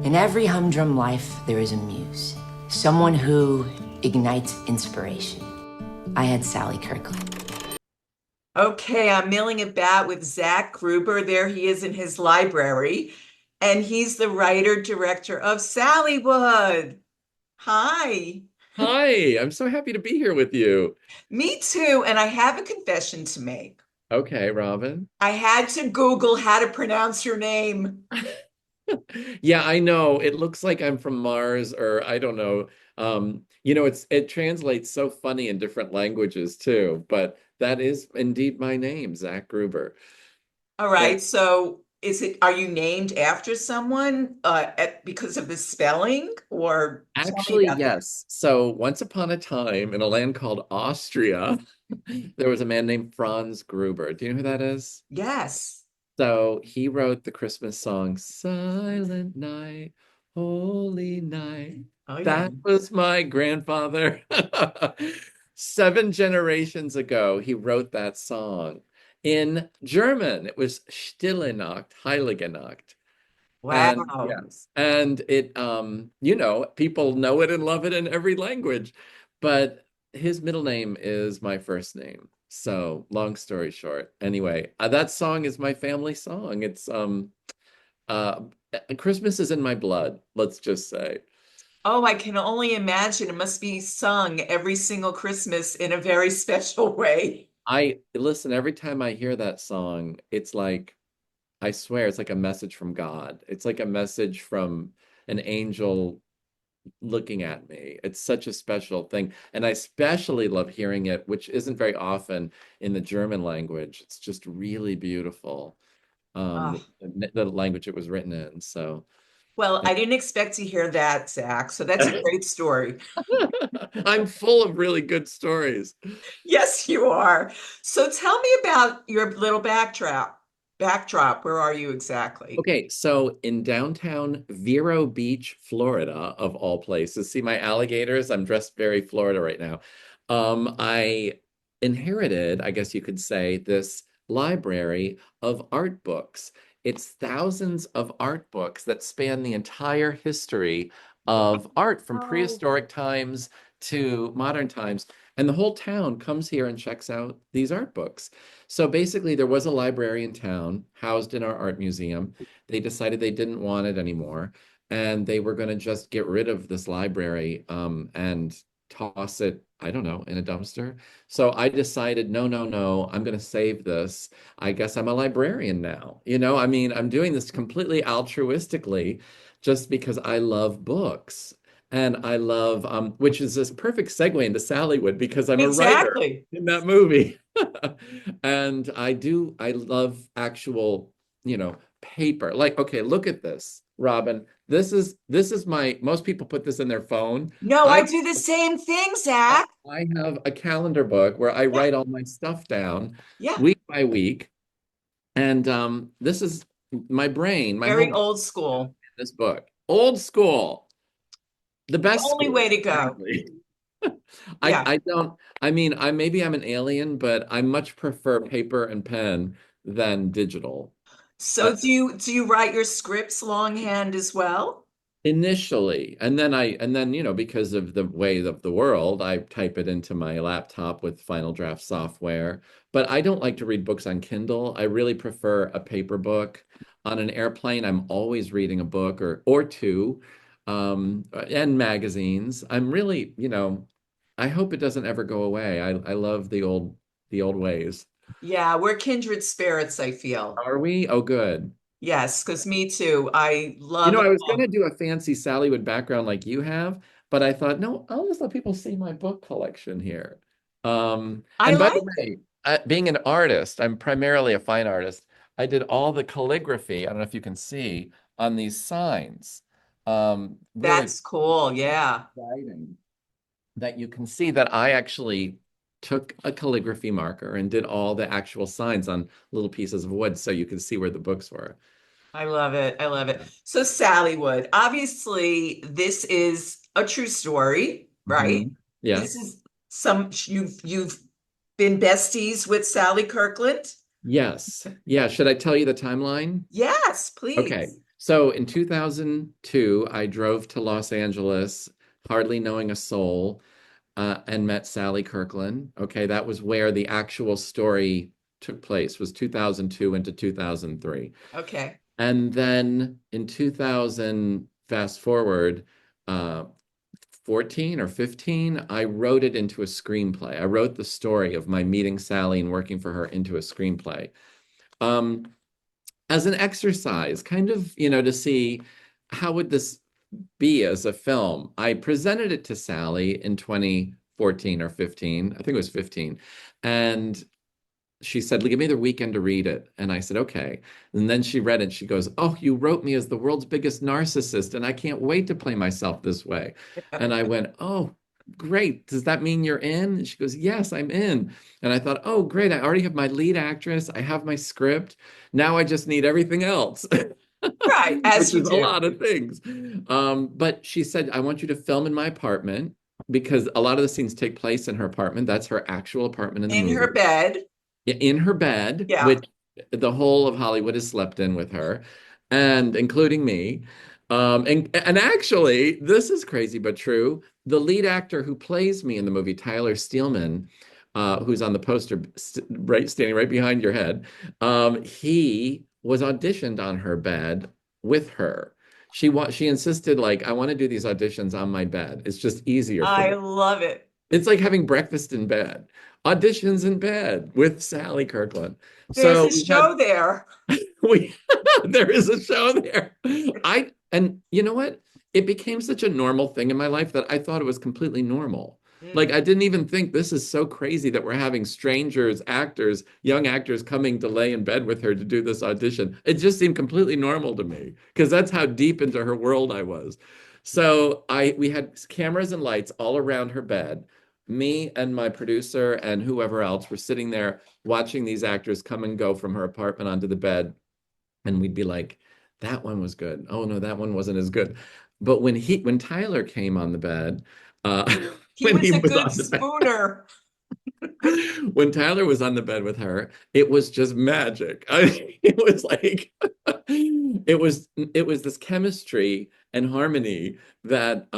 In every humdrum life, there is a muse, someone who ignites inspiration. I had Sally Kirkland. Okay, I'm milling about with Zach Gruber. There he is in his library, and he's the writer director of Sallywood. Hi. Hi, I'm so happy to be here with you. Me too, and I have a confession to make. Okay, Robin. I had to Google how to pronounce your name. Yeah, I know. It looks like I'm from Mars or I don't know. It translates so funny in different languages too, but that is indeed my name, Zach Gruber. All And right, so are you named after someone because of the spelling, or tell me actually, about the. yes. So once upon a time in a land called Austria, there was a man named Franz Gruber. Do you know who that is? Yes. So he wrote the Christmas song, Silent Night, Holy Night. Oh yeah. That was my grandfather. 7 generations ago, he wrote that song. In German, it was Stille Nacht, Heilige Nacht. And Wow. yes, and people know it and love it in every language. But his middle name is my first name. So, long story short. Anyway, that song is my family song. It's uh Christmas is in my blood, let's just say. Oh, I can only imagine it must be sung every single Christmas in a very special way. I listen every time I hear that song, it's like I swear it's like a message from God. It's like a message from an angel looking at me. It's such a special thing. And I especially love hearing it, which isn't very often in the German language. It's just really beautiful, Ah, the language it was written in. So well, I didn't expect to hear that, Zach. So that's a great story. I'm full of really good stories. Yes, you are. So tell me about your little backdrop. Backdrop, where are you exactly? Okay, so in downtown Vero Beach, Florida, of all places, see my alligators? I'm dressed very Florida right now. I inherited, I guess you could say, this library of art books. It's thousands of art books that span the entire history of art from Wow. prehistoric times to modern times. And the whole town comes here and checks out these art books. So basically, there was a library in town housed in our art museum. They decided they didn't want it anymore, and they were going to just get rid of this library and toss it, I don't know, in a dumpster. So I decided, no, no, no, I'm going to save this. I guess I'm a librarian now. I mean, I'm doing this completely altruistically just because I love books. And I love, which is this perfect segue into Sallywood because I'm a writer Exactly. in that movie. And I love actual, paper. Like, okay, look at this, Robin. This is most people put this in their phone. No, I I do the same thing, Zach. I have a calendar book where I Yeah, write all my stuff down yeah. week by week. And this is my brain, my whole Very brain old is school. in this book. Old school, the The best only way school, to go. frankly. I Yeah. I don't I mean I maybe I'm an alien, but I much prefer paper and pen than digital. Uh, So do you write your scripts longhand as well? initially, and then because of the way of the world, I type it into my laptop with Final Draft software. But I don't like to read books on Kindle. I really prefer a paper book. On an airplane, I'm always reading a book or two, and magazines. I'm really, I hope it doesn't ever go away. I love the old ways. Yeah, we're kindred spirits, I feel. Are we? Oh, good. Yes, because me too. I love I a was gonna book. do a fancy Sallywood background like you have, but I thought, no, I'll just let people see my book collection here. I And by the like way, it. being an artist, I'm primarily a fine artist. I did all the calligraphy. I don't know if you can see on these signs. Really That's cool. Yeah. exciting that you can see that I actually took a calligraphy marker and did all the actual signs on little pieces of wood so you can see where the books were. I love it. I love it. So Sallywood, obviously this is a true story, right? Mhm. This Yes. is you've been besties with Sally Kirkland? Yes. Yeah. Should I tell you the timeline? Yes, Okay. please. So in 2002, I drove to Los Angeles, hardly knowing a soul, and met Sally Kirkland. Okay, that was where the actual story took place, was 2002 into 2003. Okay. And then in 2000, fast forward, uh, 14 or 15, I wrote it into a screenplay. I wrote the story of my meeting Sally and working for her into a screenplay. Um, as an exercise, kind of, to see how would this be as a film. I presented it to Sally in 2014 or 15. I think it was 15. And she said, give me the weekend to read it. And I said, okay. And then she read it. She goes, oh, you wrote me as the world's biggest narcissist, and I can't wait to play myself this way. And I went, oh, great. Does that mean you're in? And she goes, yes, I'm in. And I thought, oh, great. I already have my lead actress. I have my script. Now I just need everything else. Right, as Which you is a do. lot of things. But she said, I want you to film in my apartment because a lot of the scenes take place in her apartment. That's her actual apartment in the In her movie. bed. In her bed, Yeah. which the whole of Hollywood has slept in with her, and including me. And actually, this is crazy but true. The lead actor who plays me in the movie, Tyler Steelman, who's on the poster right standing right behind your head, he was auditioned on her bed with her. She insisted, like, I want to do these auditions on my bed. It's just easier for I me. love it. It's like having breakfast in bed, auditions in bed with Sally Kirkland. There's So a show there. we there is a show there. And you know what? It became such a normal thing in my life that I thought it was completely normal. Like Mm, I didn't even think this is so crazy that we're having strangers, actors, young actors coming to lay in bed with her to do this audition. It just seemed completely normal to me because that's how deep into her world I was. So I we had cameras and lights all around her bed. Me and my producer and whoever else were sitting there watching these actors come and go from her apartment onto the bed, and we'd be like, that one was good. Oh no, that one wasn't as good. But when Tyler came on the bed, uh, he when was he a was good on the bed, spooner. when Tyler was on the bed with her, it was just magic. It was like it was this chemistry and harmony that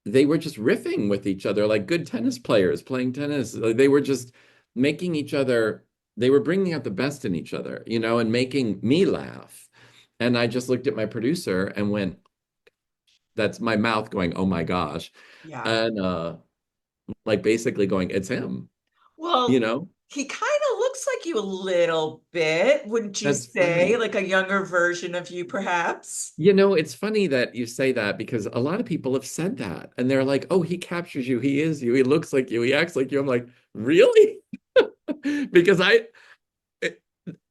they were just riffing with each other like good tennis players playing tennis. Like, they were just making each other, they were bringing out the best in each other, and making me laugh. And I just looked at my producer and went, that's my mouth going, oh my gosh. Yeah. And like basically going, it's him, you Well, know? he kind of looks like you a little bit, wouldn't you That's say? funny. Like a younger version of you, perhaps? It's funny that you say that because a lot of people have said that and they're like, oh, he captures you. He is you. He looks like you. He acts like you. I'm like, really? Because it,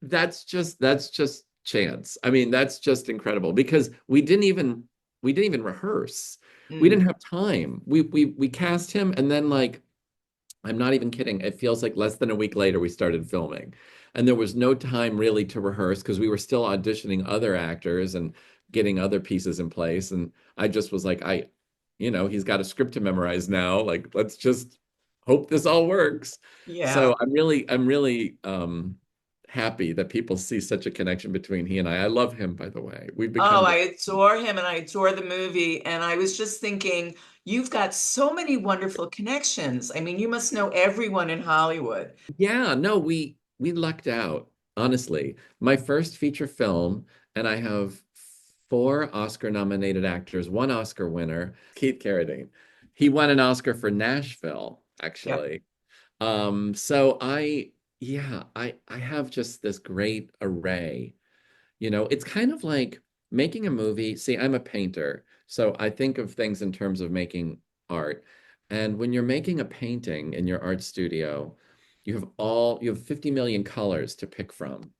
that's just chance. I mean, that's just incredible because we didn't even rehearse. We Mm, didn't have time. We cast him and then like I'm not even kidding. It feels like less than a week later we started filming. And there was no time really to rehearse because we were still auditioning other actors and getting other pieces in place. And I just was like, he's got a script to memorize now. Like, let's just hope this all works. yeah. So I'm really happy that people see such a connection between he and I. I love him, by the way. We've Oh, become I very, adore him and I adore the movie. And I was just thinking, you've got so many wonderful connections. I mean, you must know everyone in Hollywood. yeah, no, we lucked out, honestly. My first feature film, and I have four Oscar nominated actors, one Oscar winner, Keith Carradine. He won an Oscar for Nashville, Yeah. actually. So yeah, I have just this great array. It's kind of like making a movie. See, I'm a painter, so I think of things in terms of making art. And when you're making a painting in your art studio, you have 50 million colors to pick from.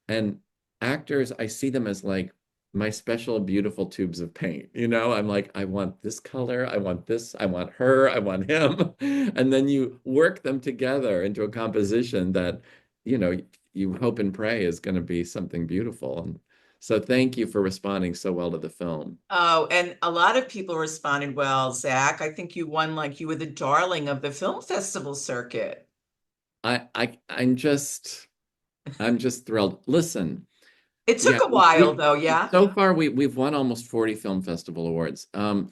And actors, I see them as like my special, beautiful tubes of paint. I'm like, I want this color, I want this, I want her, I want him. And then you work them together into a composition that, you know, you hope and pray is going to be something beautiful. And so thank you for responding so well to the film. Oh, and a lot of people responded well, Zach. I think you won like you were the darling of the film festival circuit. I'm just thrilled. Listen, It took Yeah, a while we though, yeah. so far we've won almost 40 film festival awards. And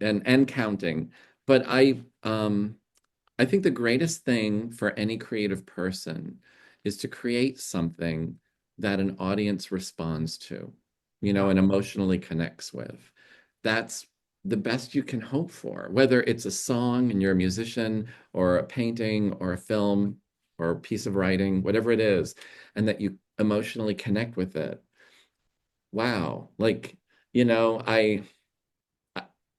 and counting. But I think the greatest thing for any creative person is to create something that an audience responds to, Yeah. and emotionally connects with. That's the best you can hope for, whether it's a song and you're a musician, or a painting, or a film, or a piece of writing, whatever it is, and that you emotionally connect with it. Wow. Like, you know, I-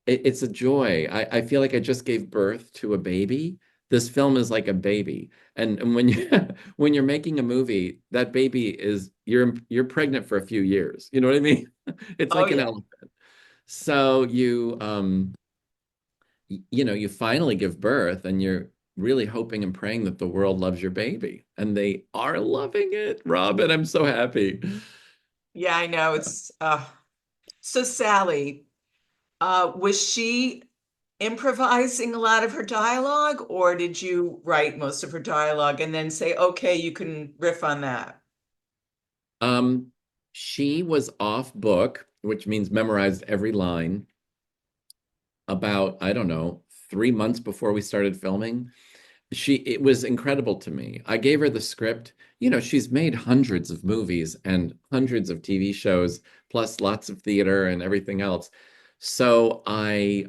it's a joy. I feel like I just gave birth to a baby. This film is like a baby. And when you when you're making a movie, that baby is you're pregnant for a few years. You know what I mean? It's Oh like an yeah. elephant. So you finally give birth, and you're really hoping and praying that the world loves your baby. And they are loving it. Robin, I'm so happy. Yeah, I know. It's so Sally, was she improvising a lot of her dialogue, or did you write most of her dialogue and then say, okay, you can riff on that? Um, she was off book, which means memorized every line, about, I don't know, 3 months before we started filming. It was incredible to me. I gave her the script. She's made hundreds of movies and hundreds of TV shows, plus lots of theater and everything else. So I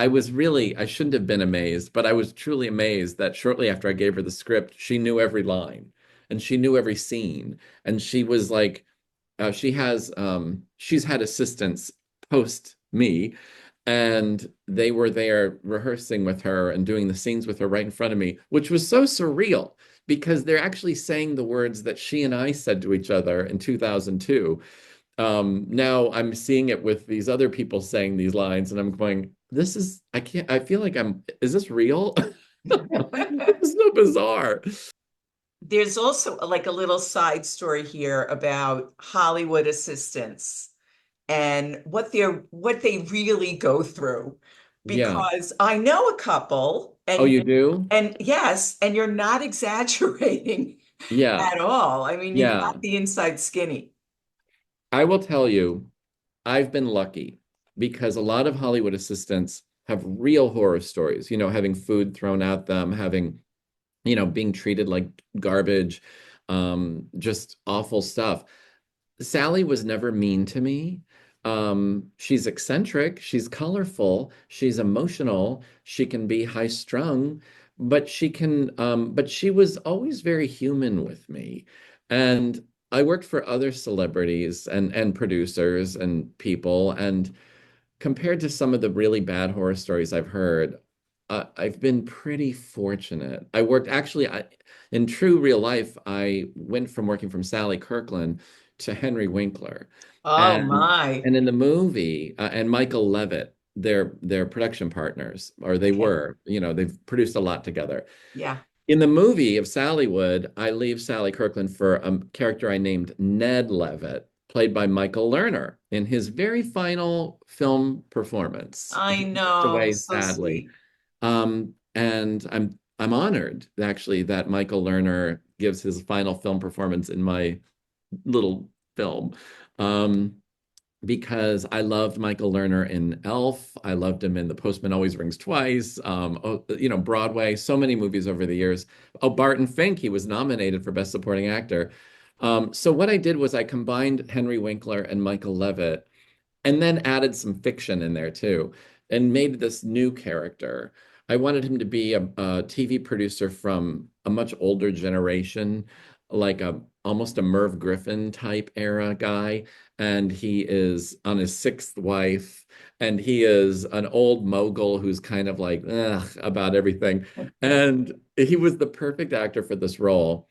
was really, I shouldn't have been amazed, but I was truly amazed that shortly after I gave her the script, she knew every line and she knew every scene. And she was like, she's had assistants post me, and they were there rehearsing with her and doing the scenes with her right in front of me, which was so surreal because they're actually saying the words that she and I said to each other in 2002. Now I'm seeing it with these other people saying these lines, and I'm going, I can't, I feel like is this real? It's so bizarre. There's also like a little side story here about Hollywood assistants and what they really go through. Yeah. Because I know a couple, Oh, you do? and yes, and you're not exaggerating Yeah. at all. I mean, you've Yeah. got the inside skinny. I will tell you, I've been lucky because a lot of Hollywood assistants have real horror stories, having food thrown at them, having, being treated like garbage, just awful stuff. Sally was never mean to me. She's eccentric, she's colorful, she's emotional, she can be high strung, but she was always very human with me. And I worked for other celebrities and producers and people, and compared to some of the really bad horror stories I've heard, I've been pretty fortunate. I worked actually, in true real life, I went from working from Sally Kirkland to Henry Winkler, Oh and my. and in the movie, and Michael Levitt, they're production partners, or they Okay. were. They've produced a lot together. Yeah. In the movie of Sallywood, I leave Sally Kirkland for a character I named Ned Levitt, played by Michael Lerner, in his very final film performance. I He passed know. away So sadly. sweet. And I'm honored actually that Michael Lerner gives his final film performance in my little film. Um, because I loved Michael Lerner in Elf. I loved him in The Postman Always Rings Twice. Broadway, so many movies over the years. Oh, Barton Fink, he was nominated for Best Supporting Actor. So what I did was I combined Henry Winkler and Michael Levitt, and then added some fiction in there too, and made this new character. I wanted him to be a TV producer from a much older generation, like almost a Merv Griffin type era guy. And he is on his sixth wife, and he is an old mogul who's kind of like ugh, about everything. And he was the perfect actor for this role.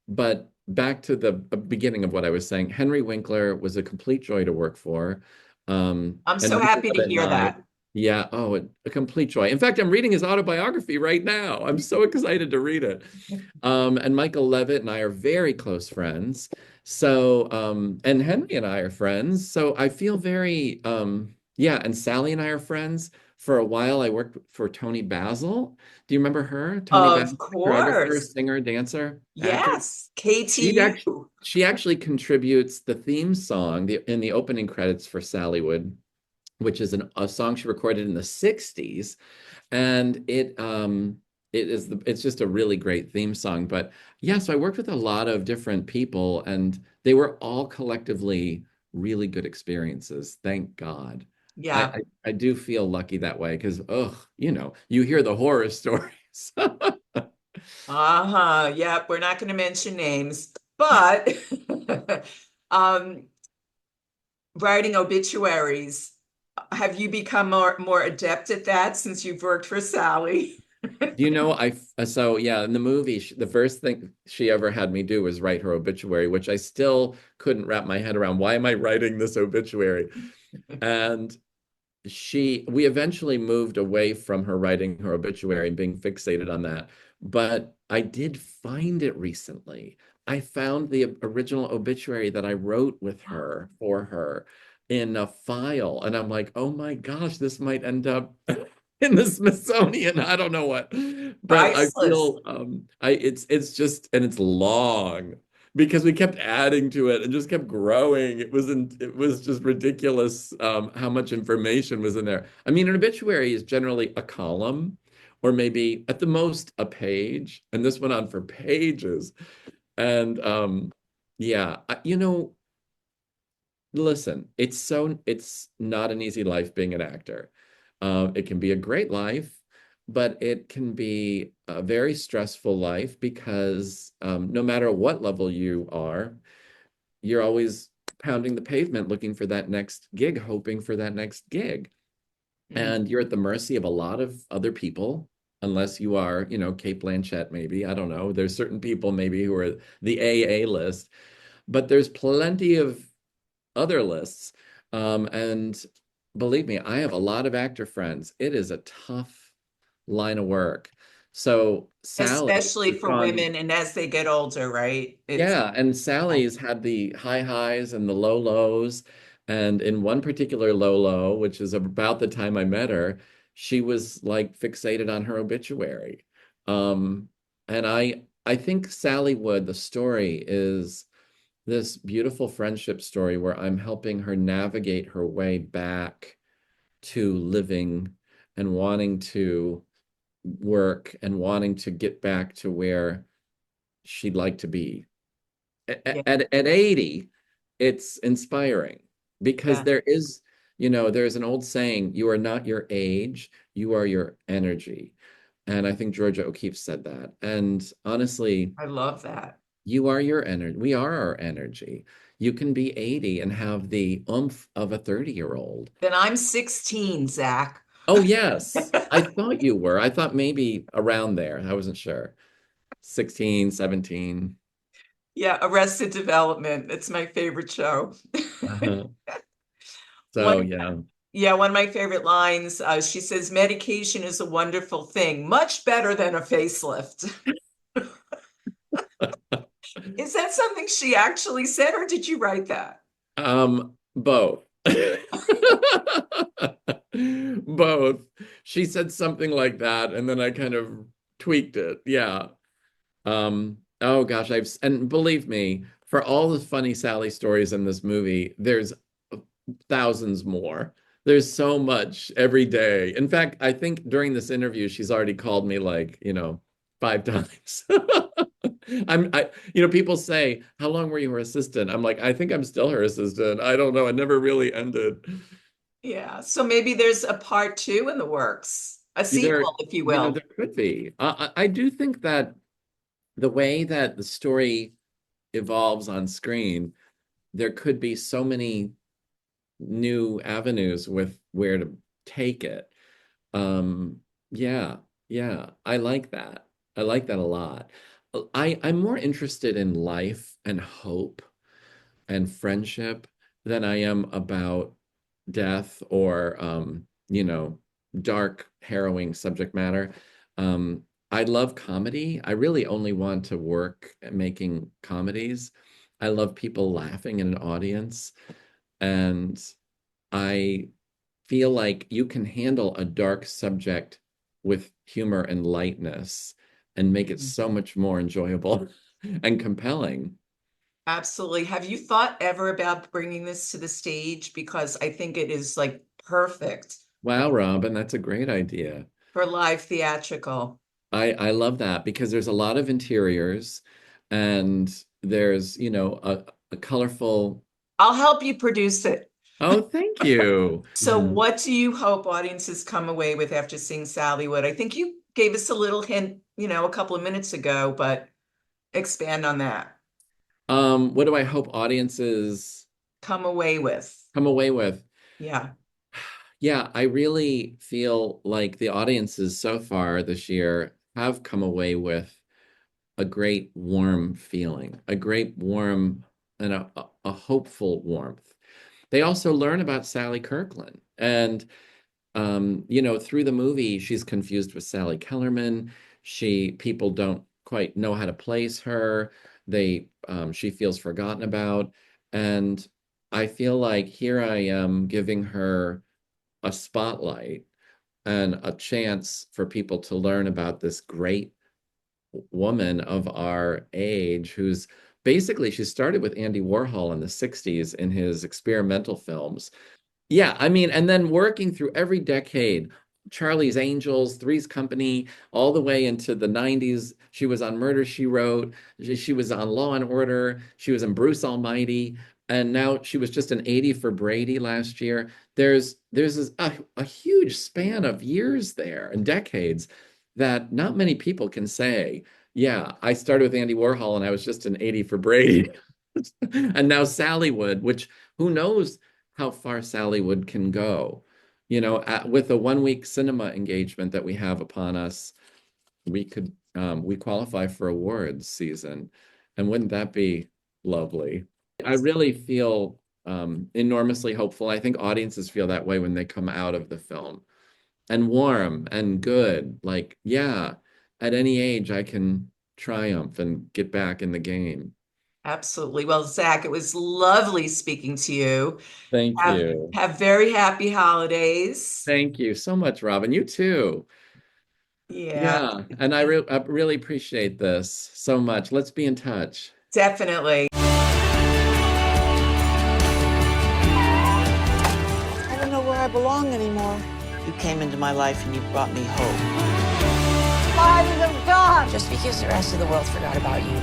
But back to the beginning of what I was saying, Henry Winkler was a complete joy to work for. I'm And so Michael happy to Levitt and hear I, that. yeah, oh, a complete joy. In fact, I'm reading his autobiography right now. I'm so excited to read it. And Michael Levitt and I are very close friends. So, and Henry and I are friends. So I feel very, yeah, and Sally and I are friends. For a while, I worked for Tony Basil. Do you remember her? Tony Of Basil, choreographer, course. singer, dancer, actress. Yes. She'd actually KTU. she actually contributes the theme song in the opening credits for Sallywood, which is a song she recorded in the 60s. And it's just a really great theme song. But yeah, so I worked with a lot of different people, and they were all collectively really good experiences. Thank God. I Yeah. I, I do feel lucky that way because, you hear the horror stories. Uh-huh. Yep. We're not going to mention names, but um, writing obituaries, have you become more adept at that since you've worked for Sally? Do you know, so yeah, in the movie, the first thing she ever had me do was write her obituary, which I still couldn't wrap my head around. Why am I writing this obituary? And we eventually moved away from her writing her obituary and being fixated on that. But I did find it recently. I found the original obituary that I wrote with her for her in a file. And I'm like, oh my gosh, this might end up in the Smithsonian. I don't know what. But I Priceless. feel it's just, and it's long because we kept adding to it and just kept growing. It was just ridiculous how much information was in there. I mean, an obituary is generally a column or maybe at the most a page, and this went on for pages. And yeah, listen, it's not an easy life being an actor. It can be a great life, but it can be a very stressful life because no matter what level you are, you're always pounding the pavement looking for that next gig, hoping for that next gig. Mm. And you're at the mercy of a lot of other people, unless you are, Kate Blanchett, maybe. I don't know. There's certain people maybe who are the AA list, but there's plenty of other lists. And believe me, I have a lot of actor friends. It is a tough line of work. So Sally Especially has for gone, women and as they get older, right? It's yeah, and Sally's had the high highs and the low lows. And in one particular low low, which is about the time I met her, she was like fixated on her obituary. Um, and I think Sallywood, the story is this beautiful friendship story where I'm helping her navigate her way back to living and wanting to work and wanting to get back to where she'd like to be. yeah, At 80, it's inspiring because yeah. there's an old saying, you are not your age, you are your energy. And I think Georgia O'Keeffe said that. And honestly, I love that. you are your energy. We are our energy. You can be 80 and have the oomph of a 30-year-old. Then I'm 16, Zach. Oh, yes. I thought you were. I thought maybe around there. I wasn't sure. 16, 17. Yeah, Arrested Development. It's my favorite show. Uh-huh. So, One, yeah. yeah, one of my favorite lines, she says, medication is a wonderful thing, much better than a facelift. Is that something she actually said, or did you write that? Both. Both. She said something like that, and then I kind of tweaked it. Yeah. Oh gosh, and believe me, for all the funny Sally stories in this movie, there's thousands more. There's so much every day. In fact, I think during this interview, she's already called me like, 5 times. People say, how long were you her assistant? I'm like, I think I'm still her assistant. I don't know. It never really ended. Yeah, so maybe there's a part two in the works, a There, sequel, if you will. there could be. I do think that the way that the story evolves on screen, there could be so many new avenues with where to take it. Um, yeah, yeah, I like that. I like that a lot. I'm more interested in life and hope and friendship than I am about death or dark, harrowing subject matter. I love comedy. I really only want to work at making comedies. I love people laughing in an audience. And I feel like you can handle a dark subject with humor and lightness and make it so much more enjoyable and compelling. Absolutely. Have you thought ever about bringing this to the stage? Because I think it is like perfect Wow, Robin, that's a great idea. for live theatrical. I love that because there's a lot of interiors and there's, a colorful. I'll help you produce it. Oh, thank you. So what do you hope audiences come away with after seeing Sallywood? I think you gave us a little hint, a couple of minutes ago, but expand on that. What do I hope audiences Come away with. come away with? Yeah. Yeah, I really feel like the audiences so far this year have come away with a great warm feeling, a great warm and a hopeful warmth. They also learn about Sally Kirkland. And, through the movie, she's confused with Sally Kellerman. People don't quite know how to place her. She feels forgotten about. And I feel like here I am giving her a spotlight and a chance for people to learn about this great woman of our age who's basically, she started with Andy Warhol in the 60s in his experimental films. Yeah, I mean, and then working through every decade, Charlie's Angels, Three's Company, all the way into the 90s. She was on Murder, She Wrote. She was on Law and Order. She was in Bruce Almighty. And now she was just an 80 for Brady last year. There's a huge span of years there and decades that not many people can say, yeah, I started with Andy Warhol and I was just an 80 for Brady. And now Sallywood, which who knows how far Sallywood can go. With a 1 week cinema engagement that we have upon us, we qualify for awards season. And wouldn't that be lovely? I really feel enormously hopeful. I think audiences feel that way when they come out of the film. And warm and good. Like, yeah, at any age, I can triumph and get back in the game. Absolutely. Well, Zach, it was lovely speaking to you. Thank you. Have very happy holidays. Thank you so much, Robin. You too. Yeah, Yeah. And I really appreciate this so much. Let's be in touch. definitely. I don't know where I belong anymore. You came into my life and you brought me hope. Fathers of God! Just because the rest of the world forgot about you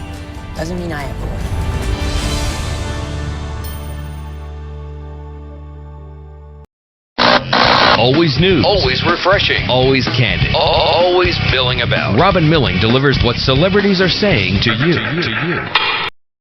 doesn't mean I ever will. Always news. Always refreshing. Always candid. Always milling about. Robin Milling delivers what celebrities are saying to you.